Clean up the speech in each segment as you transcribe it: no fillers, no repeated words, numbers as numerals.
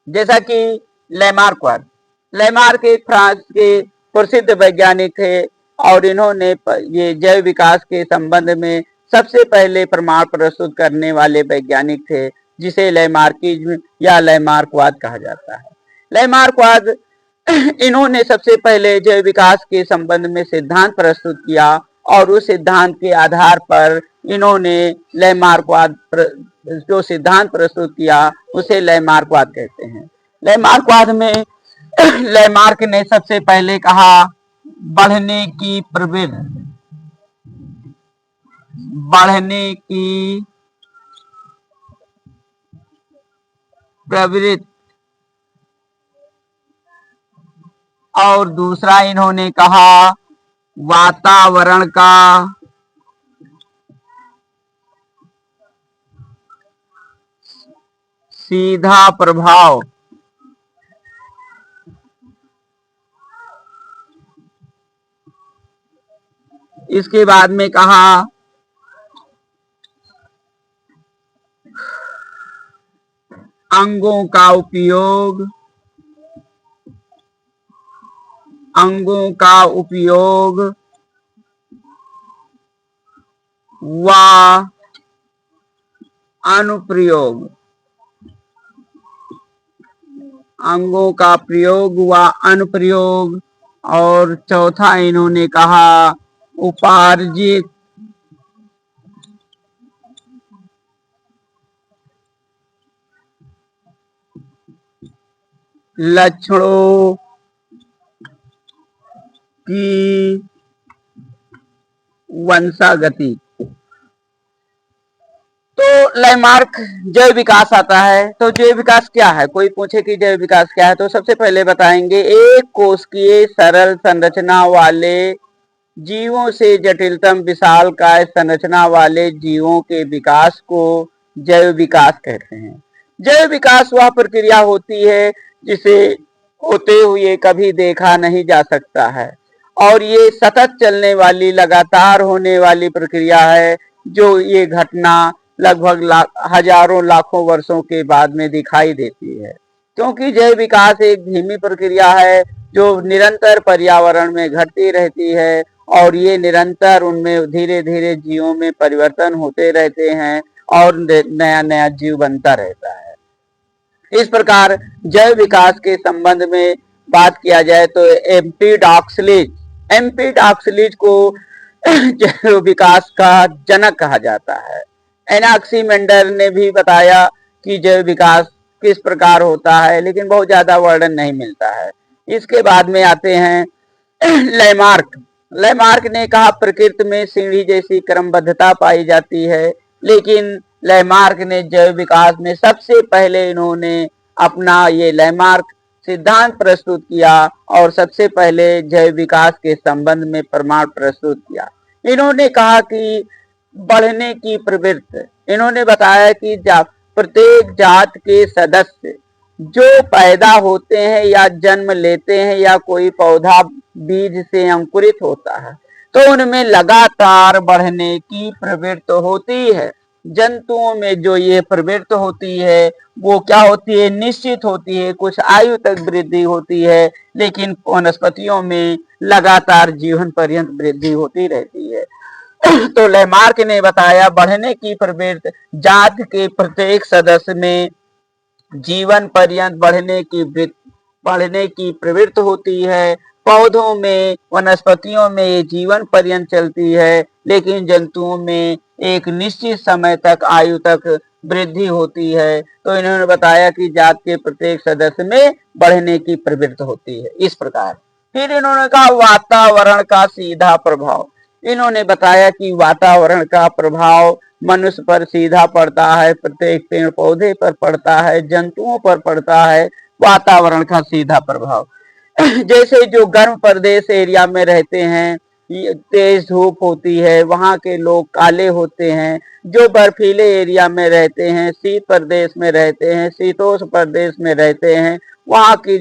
जैसा कि लैमार्क्वाद। लैमार्क एक फ्रांस के प्रसिद्ध वैज्ञानिक थे और इन्होंने ये जैव विकास के संबंध में सबसे पहले प्रमाण प्रस्तुत करने वाले वैज्ञानिक थे, जिसे लैमार्किज्म या लैमार्कवाद कहा जाता है। लैमार्कवाद इन्होंने सबसे पहले जैव विकास के संबंध में सिद्धांत प्रस्तुत किया और उस सिद्धांत के आधार पर इन्होंने लैमार्कवाद जो सिद्धांत प्रस्तुत किया उसे लैमार्कवाद कहते हैं। लैमार्कवाद में लैमार्क ने सबसे पहले कहा बढ़ने की प्रवृत्ति और दूसरा इन्होंने कहा वातावरण का सीधा प्रभाव। इसके बाद में कहा अंगों का उपयोग व अनुप्रयोग। अंगों का प्रयोग व अनुप्रयोग। और चौथा इन्होंने कहा उपार्जित लक्षणों की वंशागति। तो लैमार्क जैव विकास आता है। तो जैव विकास क्या है? कोई पूछे कि जैव विकास क्या है तो सबसे पहले बताएंगे एक कोशिकीय सरल संरचना वाले जीवों से जटिलतम विशालकाय संरचना वाले जीवों के विकास को जैव विकास कहते हैं। जैव विकास वह प्रक्रिया होती है जिसे होते हुए कभी देखा नहीं जा सकता है और ये सतत चलने वाली लगातार होने वाली प्रक्रिया है, जो ये घटना लगभग हजारों लाखों वर्षों के बाद में दिखाई देती है। क्योंकि जैव विकास एक धीमी प्रक्रिया है जो निरंतर पर्यावरण में घटती रहती है और ये निरंतर उनमें धीरे धीरे जीवों में परिवर्तन होते रहते हैं और नया नया जीव बनता रहता है। इस प्रकार जैव विकास के संबंध में बात किया जाए तो एम्पिडॉक्सिलीज को जैव विकास का जनक कहा जाता है। एनाक्सीमेंडर ने भी बताया कि जैव विकास किस प्रकार होता है, लेकिन बहुत ज्यादा वर्णन नहीं मिलता है। इसके बाद में आते हैं लैमार्क ने कहा प्रकृति में सीढ़ी जैसी क्रमबद्धता पाई जाती है, लेकिन लैमार्क ने जैव विकास में सबसे पहले इन्होंने अपना ये लैमार्क सिद्धांत प्रस्तुत किया और सबसे पहले जैव विकास के संबंध में प्रमाण प्रस्तुत किया। इन्होंने कहा कि बढ़ने की प्रवृत्ति। इन्होंने बताया कि प्रत्येक जात के सदस्य जो पैदा होते हैं या जन्म लेते हैं या कोई पौधा बीज से अंकुरित होता है तो उनमें लगातार बढ़ने की प्रवृत्ति होती है। जंतुओं में जो ये प्रवृत्ति होती है वो क्या होती है? निश्चित होती है, कुछ आयु तक वृद्धि होती है, लेकिन वनस्पतियों में लगातार जीवन पर्यंत वृद्धि होती रहती है। तो लैमार्क ने बताया बढ़ने की प्रवृत्ति जात के प्रत्येक सदस्य में जीवन पर्यंत बढ़ने की प्रवृत्ति होती है। पौधों में वनस्पतियों में ये जीवन पर्यंत चलती है, लेकिन जंतुओं में एक निश्चित समय तक आयु तक वृद्धि होती है। तो इन्होंने बताया कि जात के प्रत्येक सदस्य में बढ़ने की प्रवृत्ति होती है। इस प्रकार फिर इन्होंने कहा वातावरण का सीधा प्रभाव। इन्होंने बताया कि वातावरण का प्रभाव मनुष्य पर सीधा पड़ता है, प्रत्येक पेड़ पौधे पर पड़ता है, जंतुओं पर पड़ता है वातावरण का सीधा प्रभाव। जैसे जो गर्म प्रदेश एरिया में रहते हैं, तेज धूप होती है, वहां के लोग काले होते हैं। जो बर्फीले एरिया में रहते हैं, शीत प्रदेश में रहते हैं, शीतोष्ण प्रदेश में रहते हैं, वहां की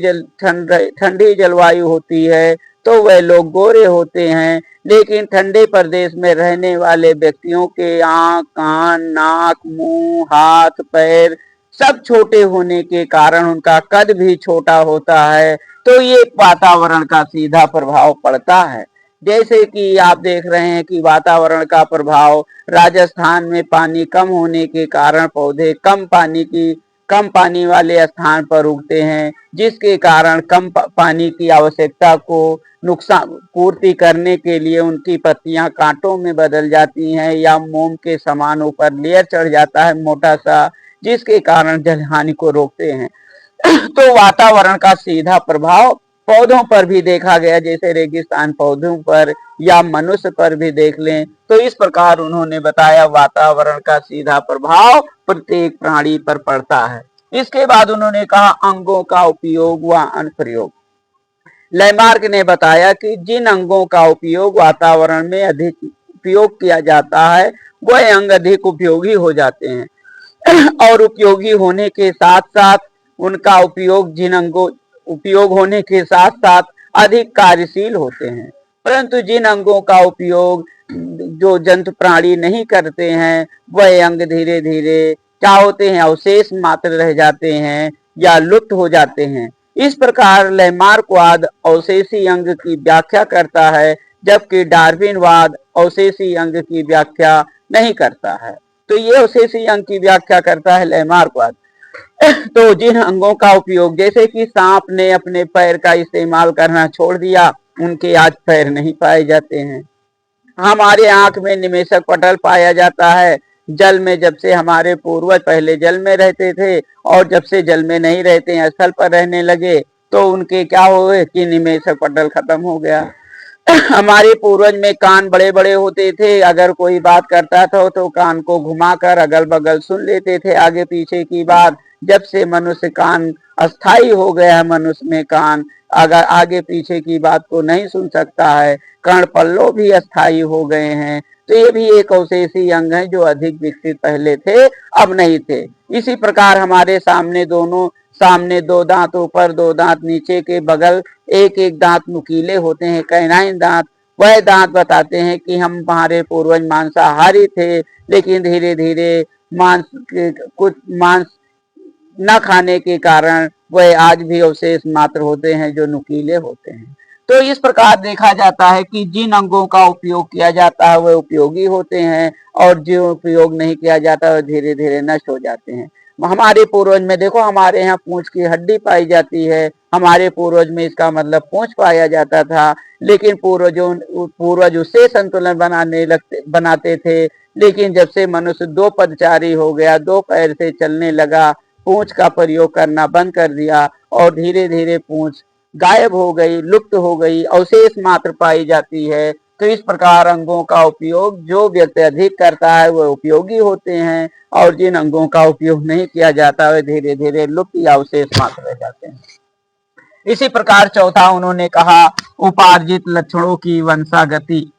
ठंडी जलवायु होती है तो वह लोग गोरे होते हैं। लेकिन ठंडे प्रदेश में रहने वाले व्यक्तियों के आंख, कान, नाक, मुंह, हाथ, पैर सब छोटे होने के कारण उनका कद भी छोटा होता है, तो ये वातावरण का सीधा प्रभाव पड़ता है। जैसे कि आप देख रहे हैं कि वातावरण का प्रभाव, राजस्थान में पानी कम होने के कारण पौधे कम पानी वाले स्थान पर उगते हैं, जिसके कारण कम पानी की आवश्यकता को नुकसान पूर्ति करने के लिए उनकी पत्तियां कांटों में बदल जाती हैं या मोम के समान ऊपर लेयर चढ़ जाता है मोटा सा, जिसके कारण जल हानि को रोकते हैं। तो वातावरण का सीधा प्रभाव पौधों पर भी देखा गया, जैसे रेगिस्तान पौधों पर या मनुष्य पर भी देख लें, तो इस प्रकार उन्होंने बताया वातावरण का सीधा प्रभाव प्रत्येक प्राणी पर पड़ता है। इसके बाद उन्होंने कहा अंगों का उपयोग व अनुप्रयोग। लैमार्क ने बताया कि जिन अंगों का उपयोग वातावरण में अधिक उपयोग किया जाता है, वह अंग अधिक उपयोगी हो जाते हैं और उपयोगी होने के साथ साथ उनका उपयोग होने के साथ साथ अधिक कार्यशील होते हैं। परंतु जिन अंगों का उपयोग जो जंतु प्राणी नहीं करते हैं, वह अंग धीरे धीरे क्या होते हैं, अवशेष मात्र रह जाते हैं या लुप्त हो जाते हैं। इस प्रकार लैमार्कवाद अवशेषी अंग की व्याख्या करता है, जबकि डार्विनवाद अवशेषी अंग की व्याख्या नहीं करता है। तो ये अवशेषी अंग की व्याख्या करता है लैमार्कवाद। तो जिन अंगों का उपयोग, जैसे कि सांप ने अपने पैर का इस्तेमाल करना छोड़ दिया, उनके आज पैर नहीं पाए जाते हैं। हमारे आंख में निमेषक पटल पाया जाता है। जल में जब से हमारे पूर्वज पहले जल में रहते थे और जब से जल में नहीं रहते हैं, स्थल पर रहने लगे, तो उनके क्या हुए कि निमेषक पटल खत्म हो गया। हमारे पूर्वज में कान बड़े बड़े होते थे, अगर कोई बात करता था तो कान को घुमाकर अगल बगल सुन लेते थे आगे पीछे की बात। जब से मनुष्य कान अस्थाई हो गया है, मनुष्य में कान अगर आगे पीछे की बात को नहीं सुन सकता है, कर्ण पल्लव भी अस्थाई हो गए हैं। तो ये भी एक अवशेषी अंग है जो अधिक विकसित पहले थे, अब नहीं थे। इसी प्रकार हमारे सामने दो दांत ऊपर, दो दांत नीचे के बगल, एक एक दांत नुकीले होते हैं, कैनाइन दांत। वह दांत बताते हैं कि हमारे पूर्वज मांसाहारी थे, लेकिन धीरे धीरे कुछ मांस न खाने के कारण वह आज भी अवशेष मात्र होते हैं जो नुकीले होते हैं। तो इस प्रकार देखा जाता है कि जिन अंगों का उपयोग किया जाता है वह उपयोगी होते हैं और जो उपयोग नहीं किया जाता वह धीरे धीरे नष्ट हो जाते हैं। हमारे पूर्वज में देखो, हमारे यहाँ पूंछ की हड्डी पाई जाती है, हमारे पूर्वज में इसका मतलब पूंछ पाया जाता था, लेकिन पूर्वज उससे संतुलन बनाते थे। लेकिन जब से मनुष्य दो पदचारी हो गया, दो पैर से चलने लगा, पूंछ का प्रयोग करना बंद कर दिया और धीरे धीरे पूंछ गायब हो गई, लुप्त हो गई, अवशेष मात्र पाई जाती है। तो इस प्रकार अंगों का उपयोग जो व्यक्ति अधिक करता है वह उपयोगी होते हैं और जिन अंगों का उपयोग नहीं किया जाता वह धीरे धीरे लुप्त या अवशेष मात्र रह जाते हैं। इसी प्रकार चौथा उन्होंने कहा उपार्जित लक्षणों की वंशागति।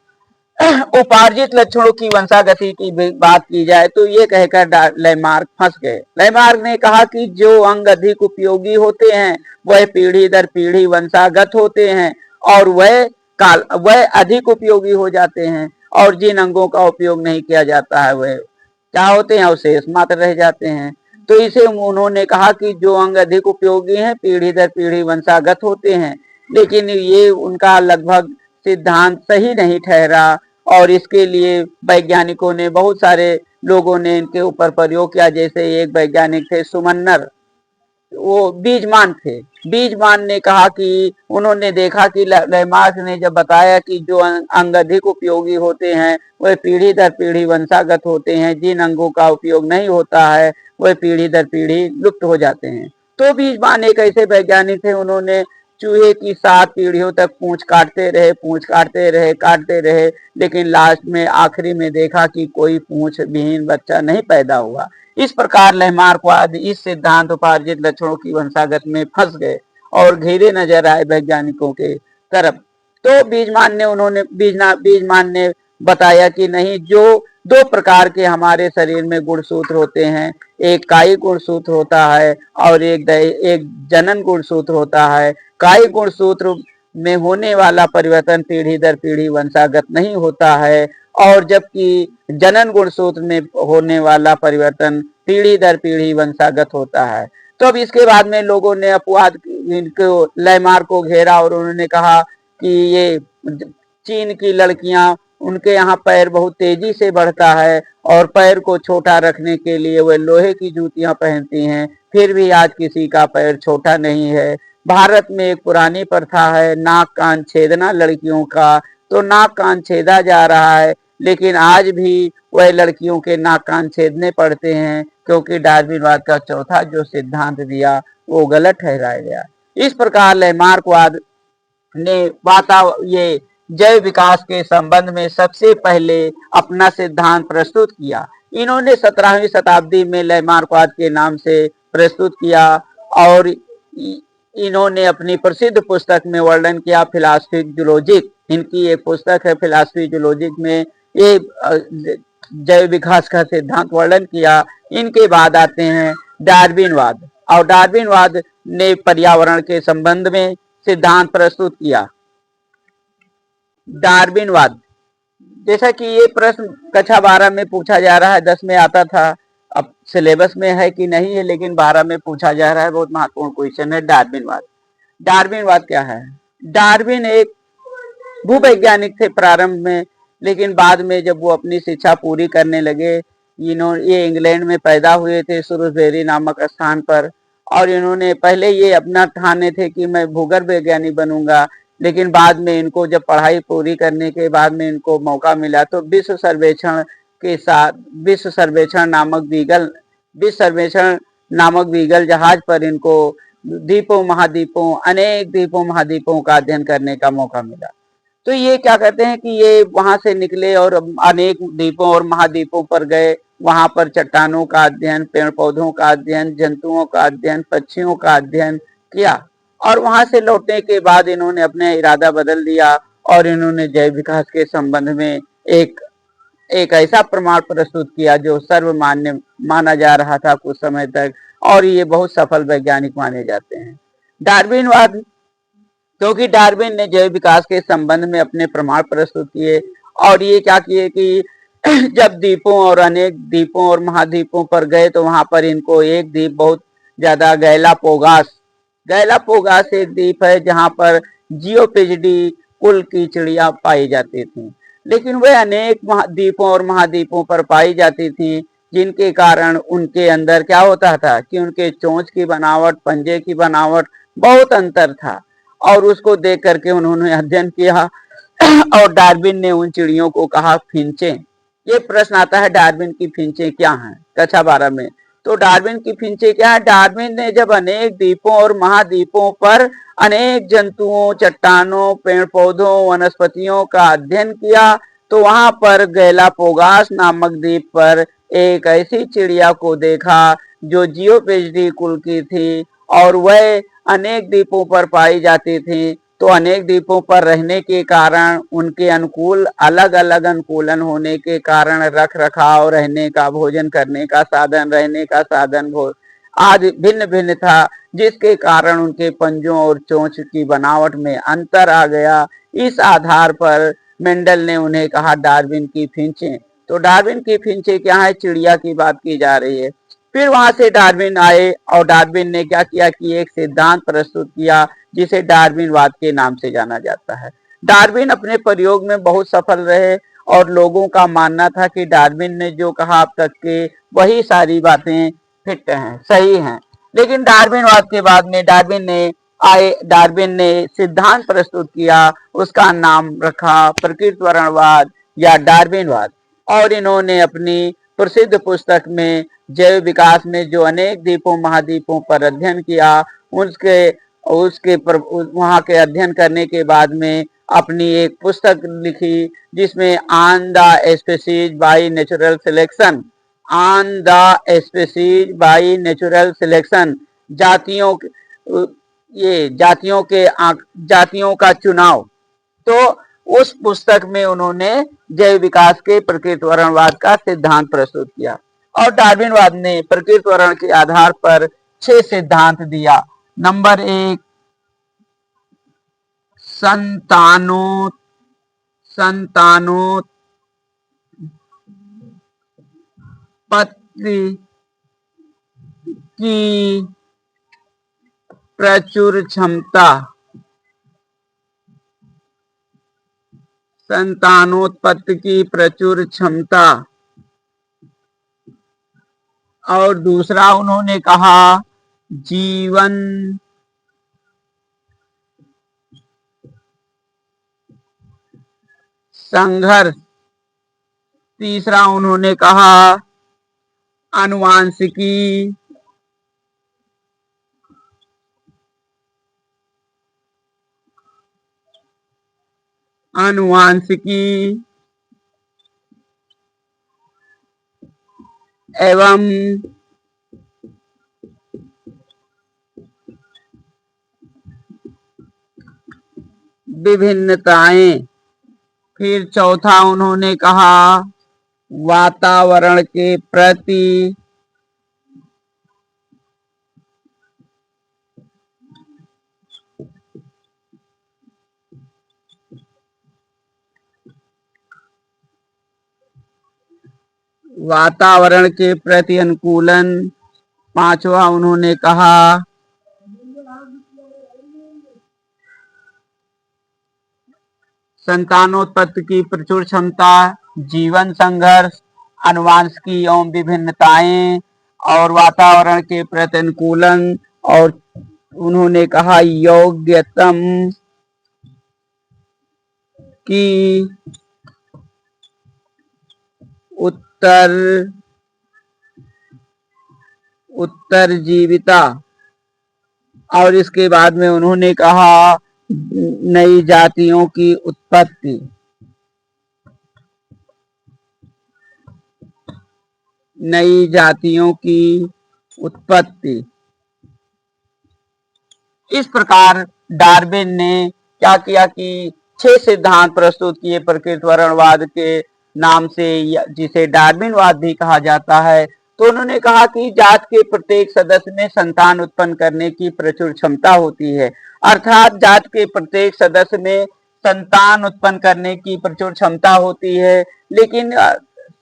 उपार्जित लक्षणों की वंशागति की बात की जाए तो ये कहकर लैमार्क फंस गए। लैमार्क ने कहा कि जो अंग अधिक उपयोगी होते हैं वह पीढ़ी दर पीढ़ी वंशागत होते हैं और वह अधिक उपयोगी हो जाते हैं, और जिन अंगों का उपयोग नहीं किया जाता है वह क्या होते हैं, अवशेष मात्र रह जाते हैं। तो इसे उन्होंने कहा कि जो अंग अधिक उपयोगी हैं पीढ़ी दर पीढ़ी वंशागत होते हैं, लेकिन ये उनका लगभग सिद्धांत सही नहीं ठहरा और इसके लिए वैज्ञानिकों ने, बहुत सारे लोगों ने इनके ऊपर प्रयोग किया। जैसे एक वैज्ञानिक थे सुमन्नर, वो बीजमान थे। बीजमान ने कहा कि उन्होंने देखा कि लैमार्क ने जब बताया कि जो अंग अधिक उपयोगी होते हैं वह पीढ़ी दर पीढ़ी वंशागत होते हैं, जिन अंगों का उपयोग नहीं होता है वह पीढ़ी दर पीढ़ी लुप्त हो जाते हैं। तो बीजमान एक ऐसे वैज्ञानिक थे, उन्होंने चूहे की 7 पीढ़ियों तक पूंछ काटते रहे, लेकिन लास्ट में आखिरी में देखा कि कोई पूंछ विहीन बच्चा नहीं पैदा हुआ। इस प्रकार लैमार्कवाद इस सिद्धांत उपार्जित लक्षणों की वंशागत में फंस गए और घेरे नजर आए वैज्ञानिकों के तरफ। तो बीजमान ने बताया कि नहीं, जो 2 प्रकार के हमारे शरीर में गुणसूत्र होते हैं, एक कायिक गुणसूत्र होता है और एक जनन गुणसूत्र होता है। कायिक गुणसूत्र में होने वाला परिवर्तन पीढ़ी दर पीढ़ी वंशागत नहीं होता है, और जबकि जनन गुणसूत्र में होने वाला परिवर्तन पीढ़ी दर पीढ़ी वंशागत होता है। तो अब इसके बाद में लोगों ने अपवाद इनको लैमार्क को घेरा और उन्होंने कहा कि ये चीन की लड़कियां, उनके यहाँ पैर बहुत तेजी से बढ़ता है और पैर को छोटा रखने के लिए वे लोहे की जूतियां पहनती हैं, फिर भी आज किसी का पैर छोटा नहीं है। भारत में एक पुरानी प्रथा है नाक कान छेदना लड़कियों का, तो नाक कान छेदा जा रहा है, लेकिन आज भी वह लड़कियों के नाक कान छेदने पड़ते हैं, क्योंकि डार्विनवाद का चौथा जो सिद्धांत दिया वो गलत ठहराया गया। इस प्रकार लैमार्कवाद ने ये जैव विकास के संबंध में सबसे पहले अपना सिद्धांत प्रस्तुत किया। इन्होंने 17वीं शताब्दी में लैमार्कवाद के नाम से प्रस्तुत किया और इन्होंने अपनी प्रसिद्ध पुस्तक में वर्णन किया फिलॉसफी जूलॉजिक। इनकी एक पुस्तक है फिलॉसफी जूलॉजिक में ये जैव विकास का सिद्धांत वर्णन किया। इनके बाद आते हैं डार्विनवाद, और डार्विनवाद ने पर्यावरण के संबंध में सिद्धांत प्रस्तुत किया। डार्विनवाद, जैसा कि ये प्रश्न कक्षा 12 में पूछा जा रहा है, 10 में आता था, अब सिलेबस में है कि नहीं है, लेकिन 12 में पूछा जा रहा है, बहुत महत्वपूर्ण क्वेश्चन है डार्विनवाद। डार्विनवाद क्या है? डार्विन एक भूवैज्ञानिक थे प्रारंभ में, लेकिन बाद में जब वो अपनी शिक्षा पूरी करने लगे, ये इंग्लैंड में पैदा हुए थे श्रूसबेरी नामक स्थान पर, और इन्होंने पहले ये अपना ठाने थे कि मैं भूगर्भ वैज्ञानिक बनूंगा, लेकिन बाद में इनको जब पढ़ाई पूरी करने के बाद में इनको मौका मिला तो विश्व सर्वेक्षण के साथ विश्व सर्वेक्षण नामक बीगल जहाज पर इनको द्वीपों महाद्वीपों अनेक द्वीपों महाद्वीपों का अध्ययन करने का मौका मिला। तो ये क्या कहते हैं कि ये वहां से निकले और अनेक द्वीपों और महाद्वीपों पर गए, वहां पर चट्टानों का अध्ययन, पेड़ पौधों का अध्ययन, जंतुओं का अध्ययन, पक्षियों का अध्ययन किया, और वहां से लौटने के बाद इन्होंने अपने इरादा बदल दिया और इन्होंने जैव विकास के संबंध में एक ऐसा प्रमाण प्रस्तुत किया जो सर्वमान्य माना जा रहा था कुछ समय तक, और ये बहुत सफल वैज्ञानिक माने जाते हैं। डार्विनवाद, क्योंकि डार्विन ने जैव विकास के संबंध में अपने प्रमाण प्रस्तुत किए, और ये क्या किए कि जब द्वीपों और अनेक द्वीपों और महाद्वीपों पर गए तो वहां पर इनको एक द्वीप बहुत ज्यादा गैलापोगास एक द्वीप है जहां पर जियोपिजिडी कुल की चिड़िया पाई जाती थी, लेकिन वे अनेक द्वीपों और महाद्वीपों पर पाई जाती थी, जिनके कारण उनके अंदर क्या होता था कि उनके चोंच की बनावट, पंजे की बनावट बहुत अंतर था, और उसको देख करके उन्होंने अध्ययन किया और डार्विन ने उन चिड़ियों को कहा फिंचे। ये प्रश्न आता है डार्विन की फिंचे क्या हैं कक्षा 12 में, तो डार्विन की फिंचे क्या है? डार्विन ने जब अनेक द्वीपों और महाद्वीपों पर अनेक जंतुओं, चट्टानों, पेड़ पौधों, वनस्पतियों का अध्ययन किया, तो वहां पर गैलापोगास नामक द्वीप पर एक ऐसी चिड़िया को देखा जो जियोपेजिडी कुल की थी, और वह अनेक द्वीपों पर पाई जाती थी। तो अनेक द्वीपों पर रहने के कारण उनके अनुकूल अलग अलग अनुकूलन होने के कारण रख रखाव, रहने का, भोजन करने का साधन, रहने का साधन आदि भिन्न भिन्न था, जिसके कारण उनके पंजों और चोंच की बनावट में अंतर आ गया। इस आधार पर मेंडल ने उन्हें कहा डार्विन की फिंचे। तो डार्विन की फिंचे क्या है? चिड़िया की बात की जा रही है। फिर वहां से डार्विन आए और डार्विन ने क्या किया कि एक सिद्धांत प्रस्तुत किया जिसे डार्विनवाद के नाम से जाना जाता है। डार्विन अपने प्रयोग में बहुत सफल रहे और लोगों का मानना था कि डार्विन ने जो कहा अब तक के वही सारी बातें फिट हैं, सही हैं। लेकिन डार्विनवाद के बाद में डार्विन ने सिद्धांत प्रस्तुत किया, उसका नाम रखा प्रकृतिवाद या डार्विनवाद, और इन्होंने अपनी प्रसिद्ध पुस्तक में जैव विकास में जो अनेक द्वीपों महाद्वीपों पर अध्ययन किया, उसके वहां के अध्ययन करने के बाद में अपनी एक पुस्तक लिखी जिसमें on the species by natural selection, जातियों का चुनाव। तो उस पुस्तक में उन्होंने जैव विकास के प्रकृतिवाद का सिद्धांत प्रस्तुत किया, और डार्विनवाद ने प्रकृतिवाद के आधार पर 6 सिद्धांत दिया। नंबर 1, संतानोत्पत्ति की प्रचुर क्षमता, संतानोत्पत्ति की प्रचुर क्षमता। और दूसरा उन्होंने कहा जीवन संघर्ष। तीसरा उन्होंने कहा आनुवांशिकी, आनुवांशिकी एवं विभिन्नताएं। फिर चौथा उन्होंने कहा वातावरण के प्रति अनुकूलन। पांचवा उन्होंने कहा संतानोत्पत्ति की प्रचुर क्षमता, जीवन संघर्ष, आनुवंशिकी एवं विभिन्नताएं और वातावरण के प्रति अनुकूलन। और उन्होंने कहा योग्यतम की उत्तरजीविता। और इसके बाद में उन्होंने कहा नई जातियों की उत्पत्ति, नई जातियों की उत्पत्ति। इस प्रकार डार्विन ने क्या किया कि 6 सिद्धांत प्रस्तुत किए प्रकृति वर्णवाद के नाम से, जिसे डार्विनवाद भी कहा जाता है। तो उन्होंने कहा कि जात के प्रत्येक सदस्य में संतान उत्पन्न करने की प्रचुर क्षमता होती है, अर्थात जात के प्रत्येक सदस्य में संतान उत्पन्न करने की प्रचुर क्षमता होती है, लेकिन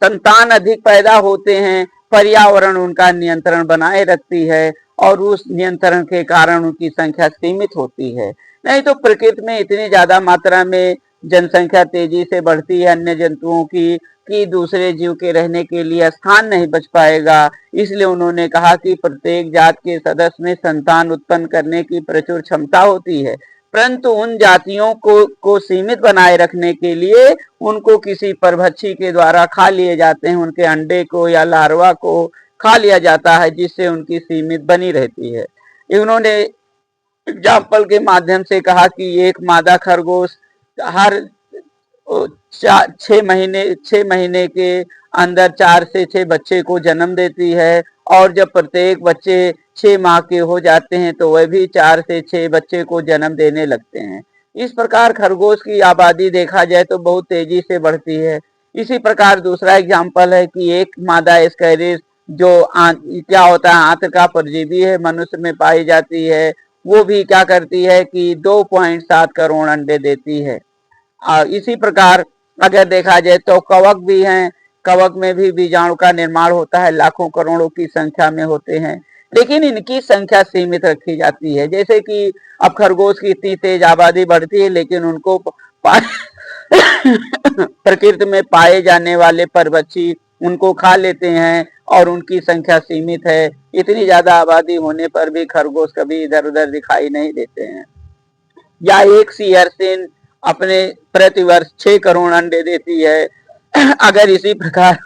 संतान अधिक पैदा होते हैं, पर्यावरण उनका नियंत्रण बनाए रखती है और उस नियंत्रण के कारण उनकी संख्या सीमित होती है। नहीं तो प्रकृति में इतनी ज्यादा मात्रा में जनसंख्या तेजी से बढ़ती है अन्य जंतुओं की कि दूसरे जीव के रहने के लिए स्थान नहीं बच पाएगा। इसलिए उन्होंने कहा कि प्रत्येक जात के सदस्य में संतान उत्पन्न करने की प्रचुर क्षमता होती है, परंतु उन जातियों को सीमित बनाए रखने के लिए उनको किसी परभक्षी के द्वारा खा लिए जाते हैं, उनके अंडे को या लार्वा को खा लिया जाता है, जिससे उनकी सीमित बनी रहती है। उन्होंने एग्जाम्पल के माध्यम से कहा कि एक मादा खरगोश हर 6 महीने के अंदर 4 से 6 बच्चे को जन्म देती है, और जब प्रत्येक बच्चे 6 माह के हो जाते हैं तो वह भी 4 से 6 बच्चे को जन्म देने लगते हैं। इस प्रकार खरगोश की आबादी देखा जाए तो बहुत तेजी से बढ़ती है। इसी प्रकार दूसरा एग्जाम्पल है कि एक मादा एस्कैरिस जो क्या होता है आंत्र का परजीवी है, मनुष्य में पाई जाती है, वो भी क्या करती है कि 2.7 करोड़ अंडे देती है। इसी प्रकार अगर देखा जाए तो कवक भी हैं, कवक में भी बीजाणु का निर्माण होता है, लाखों करोड़ों की संख्या में होते हैं, लेकिन इनकी संख्या सीमित रखी जाती है। जैसे कि अब खरगोश की इतनी तेज आबादी बढ़ती है, लेकिन उनको प्रकृति में पाए जाने वाले परभक्षी उनको खा लेते हैं और उनकी संख्या सीमित है। इतनी ज्यादा आबादी होने पर भी खरगोश कभी इधर उधर दिखाई नहीं देते हैं। या एक सी हरसिन अपने प्रतिवर्ष 6 करोड़ अंडे देती है। अगर इसी प्रकार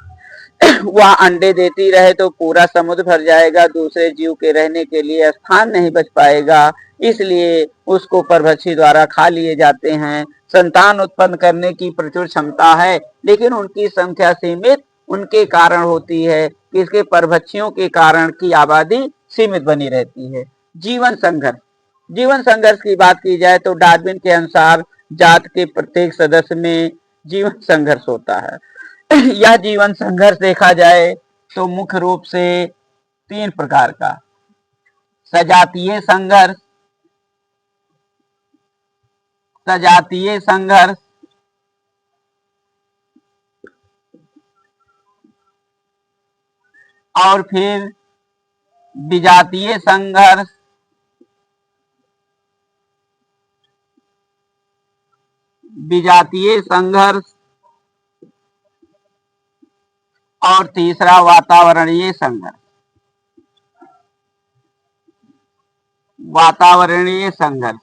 वह अंडे देती रहे तो पूरा समुद्र भर जाएगा, दूसरे जीव के रहने के लिए स्थान नहीं बच पाएगा, इसलिए उसको परभक्षी द्वारा खा लिए जाते हैं। संतान उत्पन्न करने की प्रचुर क्षमता है, लेकिन उनकी संख्या सीमित उनके कारण होती है कि इसके परभक्षियों के कारण की आबादी सीमित बनी रहती है। जीवन संघर्ष, जीवन संघर्ष की बात की जाए तो डार्विन के अनुसार जात के प्रत्येक सदस्य में जीवन संघर्ष होता है। यह जीवन संघर्ष देखा जाए तो मुख्य रूप से 3 प्रकार का, सजातीय संघर्ष, सजातीय संघर्ष, और फिर विजातीय संघर्ष, विजातीय संघर्ष और तीसरा वातावरणीय संघर्ष। वातावरणीय संघर्ष।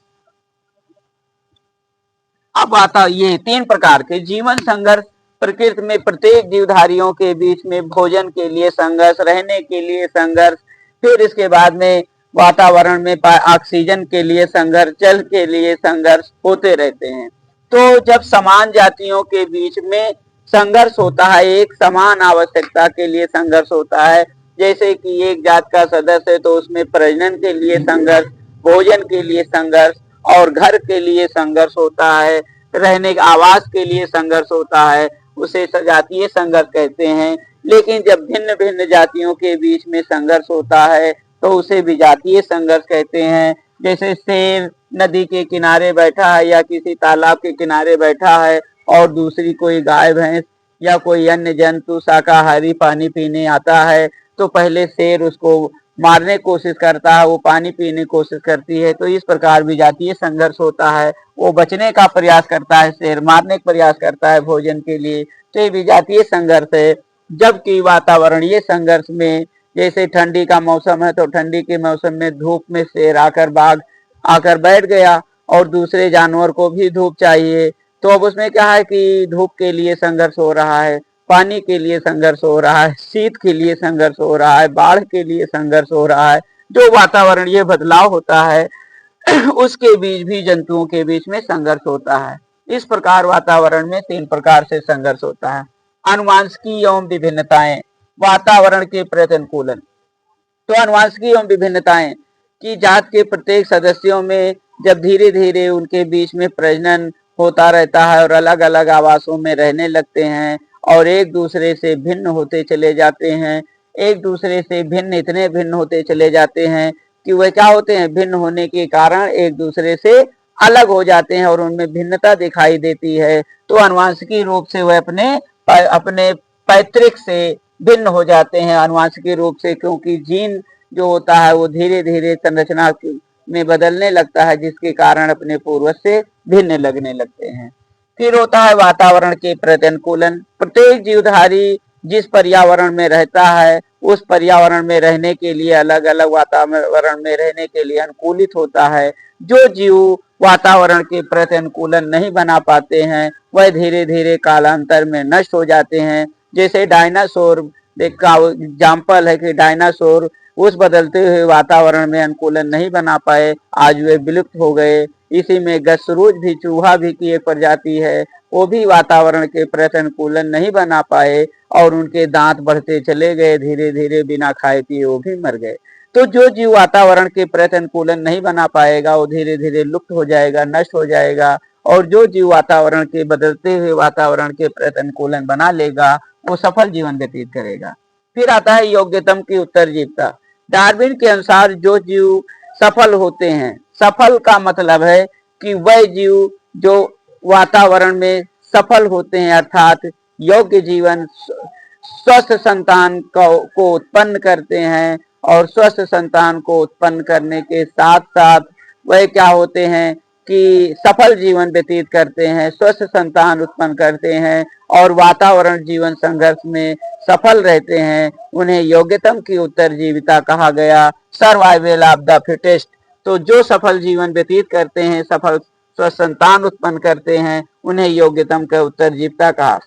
अब आता ये 3 प्रकार के जीवन संघर्ष। प्रकृति में प्रत्येक जीवधारियों के बीच में भोजन के लिए संघर्ष, रहने के लिए संघर्ष, फिर इसके बाद में वातावरण में ऑक्सीजन के लिए संघर्ष, जल के लिए संघर्ष होते रहते हैं। तो जब समान जातियों के बीच में संघर्ष होता है, एक समान आवश्यकता के लिए संघर्ष होता है, जैसे कि एक जात का सदस्य है तो उसमें प्रजनन के लिए संघर्ष, भोजन के लिए संघर्ष और घर के लिए संघर्ष होता है, रहने के आवास के लिए संघर्ष होता है, उसे जातीय संघर्ष कहते हैं। लेकिन जब भिन्न भिन्न जातियों के बीच में संघर्ष होता है तो उसे विजातीय संघर्ष कहते हैं। जैसे शेर नदी के किनारे बैठा है या किसी तालाब के किनारे बैठा है और दूसरी कोई गाय भैंस या कोई अन्य जंतु शाकाहारी पानी पीने आता है, तो पहले शेर उसको मारने की कोशिश करता है, वो पानी पीने की कोशिश करती है, तो इस प्रकार विजातीय संघर्ष होता है। वो बचने का प्रयास करता है, शेर मारने का प्रयास करता है भोजन के लिए, तो ये विजातीय संघर्ष है। जबकि वातावरणीय संघर्ष में जैसे ठंडी का मौसम है तो ठंडी के मौसम में धूप में शेर आकर बाघ आकर बैठ गया और दूसरे जानवर को भी धूप चाहिए, तो अब उसमें क्या है कि धूप के लिए संघर्ष हो रहा है, पानी के लिए संघर्ष हो रहा है, शीत के लिए संघर्ष हो रहा है, बाढ़ के लिए संघर्ष हो रहा है। जो वातावरणीय बदलाव होता है उसके बीच भी जंतुओं के बीच में संघर्ष होता है। इस प्रकार वातावरण में 3 प्रकार से संघर्ष होता है। आनुवंशिकी एवं विभिन्नताएं, वातावरण के प्रति अनुकूलन। तो आनुवंशिकी एवं विभिन्नताएं की जात के प्रत्येक सदस्यों में जब धीरे धीरे उनके बीच में प्रजनन होता रहता है और अलग अलग आवासों में रहने लगते हैं और एक दूसरे से भिन्न होते चले जाते हैं, एक दूसरे से भिन्न इतने भिन्न होते चले जाते हैं कि वह क्या होते हैं, भिन्न होने के कारण एक दूसरे से अलग हो जाते हैं और उनमें भिन्नता दिखाई देती है। तो आनुवंशिकी रूप से वह अपने पैतृक से भिन्न हो जाते हैं आनुवंशिकी रूप से, क्योंकि जीन जो होता है वो धीरे धीरे संरचना में बदलने लगता है, जिसके कारण अपने पूर्वज से भिन्न लगने लगते हैं। फिर होता है वातावरण के प्रति अनुकूलन। प्रत्येक जीवधारी जिस पर्यावरण में रहता है उस पर्यावरण में रहने के लिए, अलग अलग वातावरण में रहने के लिए अनुकूलित होता है। जो जीव वातावरण के प्रति अनुकूलन नहीं बना पाते हैं वह धीरे धीरे कालांतर में नष्ट हो जाते हैं। जैसे डायनासोर का एग्जाम्पल है कि डायनासोर उस बदलते हुए वातावरण में अनुकूलन नहीं बना पाए, आज वे विलुप्त हो गए। इसी में गजसरूज भी, चूहा भी की एक प्रजाति है, वो भी वातावरण के प्रति अनुकूलन नहीं बना पाए और उनके दांत बढ़ते चले गए, धीरे धीरे बिना खाए पिए वो भी मर गए। तो जो जीव वातावरण के प्रति अनुकूलन नहीं बना पाएगा वो धीरे धीरे लुप्त हो जाएगा, नष्ट हो जाएगा, और जो जीव वातावरण के बदलते हुए वातावरण के प्रति अनुकूलन बना लेगा वो सफल जीवन व्यतीत करेगा। फिर आता है योग्यतम की उत्तरजीविता। डार्विन के अनुसार जो जीव सफल होते हैं, सफल का मतलब है कि वह जीव जो वातावरण में सफल होते हैं, अर्थात योग्य जीवन, स्वस्थ संतान को उत्पन्न करते हैं और स्वस्थ संतान को उत्पन्न करने के साथ साथ वह क्या होते हैं कि सफल जीवन व्यतीत करते हैं, स्वस्थ संतान उत्पन्न करते हैं और वातावरण जीवन संघर्ष में सफल रहते हैं, उन्हें योग्यतम की उत्तरजीविता कहा गया, सर्वाइवल ऑफ द फिटेस्ट। तो जो सफल जीवन व्यतीत करते हैं, सफल स्वस्थ संतान उत्पन्न करते हैं, उन्हें योग्यतम का उत्तरजीविता कहा।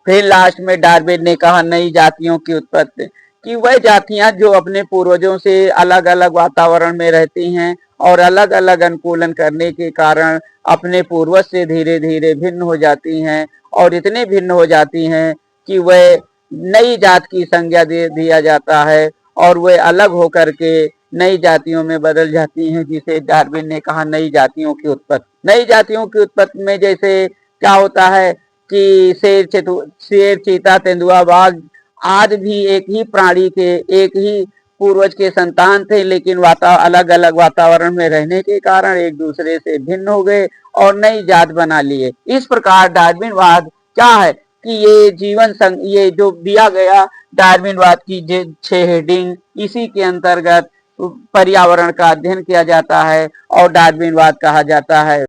फिर लास्ट में डार्विन ने कहा नई जातियों की उत्पत्ति, कि वह जातियां जो अपने पूर्वजों से अलग अलग वातावरण में रहती हैं और अलग अलग अनुकूलन करने के कारण अपने पूर्वज से धीरे धीरे भिन्न हो जाती हैं और इतने भिन्न हो जाती हैं कि वह नई जात की संज्ञा दे दिया जाता है और वह अलग होकर के नई जातियों में बदल जाती हैं, जिसे डार्विन ने कहा नई जातियों की उत्पत्ति। नई जातियों की उत्पत्ति में जैसे क्या होता है कि शेर, चीता, तेंदुआ, बाघ आज भी एक ही प्राणी के, एक ही पूर्वज के संतान थे, लेकिन अलग अलग वातावरण में रहने के कारण एक दूसरे से भिन्न हो गए और नई जात बना लिए। इस प्रकार डार्विनवाद क्या है कि ये जीवन ये जो दिया गया डार्विनवाद की 6 हेडिंग, इसी के अंतर्गत पर्यावरण का अध्ययन किया जाता है और डार्विनवाद कहा जाता है।